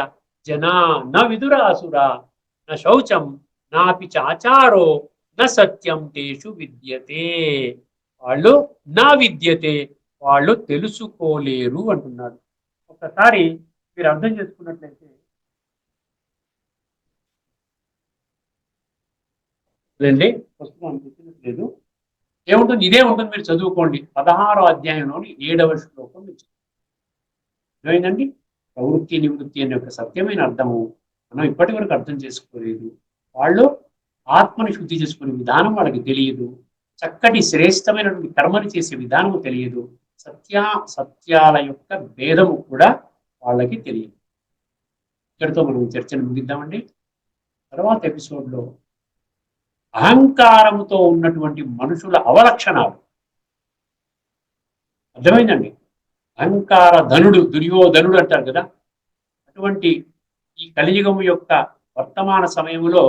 జనా న విదురాసురా న శౌచం నాపి చాచారో న సత్యం తేషు విద్యతే. వాళ్ళు నా విద్యతే, వాళ్ళు తెలుసుకోలేరు అంటున్నాడు. ఒకసారి మీరు అర్థం చేసుకున్నట్లయితే లేండి, పుస్తకం తెచ్చినట్లేదు, ఏముంటుంది, ఇదే ఉంటుంది, మీరు చదువుకోండి. 16వ అధ్యాయంలోని 7వ శ్లోకం ఏమైందండి? ప్రవృత్తి నివృత్తి అనే ఒక సత్యమైన అర్థము మనం ఇప్పటి వరకు అర్థం చేసుకోలేదు. వాళ్ళు ఆత్మని శుద్ధి చేసుకునే విధానం వాళ్ళకి తెలియదు, చక్కటి శ్రేష్టమైనటువంటి కర్మని చేసే విధానము తెలియదు, సత్యాల యొక్క భేదము కూడా వాళ్ళకి తెలియదు. ఇక్కడితో మనం చర్చను ముగిద్దామండి. తర్వాత ఎపిసోడ్లో అహంకారముతో ఉన్నటువంటి మనుషుల అవలక్షణాలు. అర్థమైందండి? అహంకార ధనుడు, దుర్యోధనుడు అంటారు కదా, అటువంటి ఈ కలియుగము యొక్క వర్తమాన సమయంలో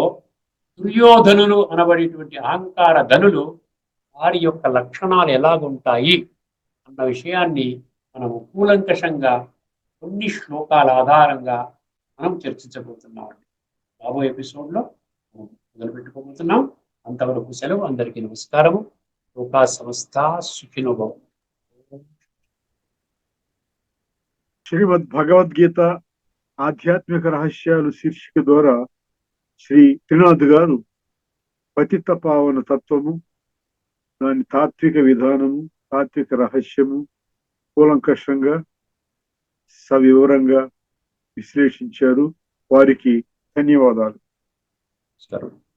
దుర్యోధనులు అనబడేటువంటి అహంకార ధనులు, వారి యొక్క లక్షణాలు ఎలాగుంటాయి అన్న విషయాన్ని మనము కూలంకషంగా కొన్ని శ్లోకాల ఆధారంగా మనం చర్చించబోతున్నామండి. రాబోయే ఎపిసోడ్లో మొదలు పెట్టుకోబోతున్నాం. అంతవరకు సెలవు. అందరికీ నమస్కారము. లోకా సమస్త సుఖినో భవంతు. శ్రీమద్ భగవద్గీత ఆధ్యాత్మిక రహస్యాలు శీర్షిక ద్వారా శ్రీ త్రినాథ్ గారు పతిత పావన తత్వము, దాని తాత్విక విధానము, తాత్విక రహస్యము కూలంకషంగా సవివరంగా విశ్లేషించారు. వారికి ధన్యవాదాలు. నమస్కారం.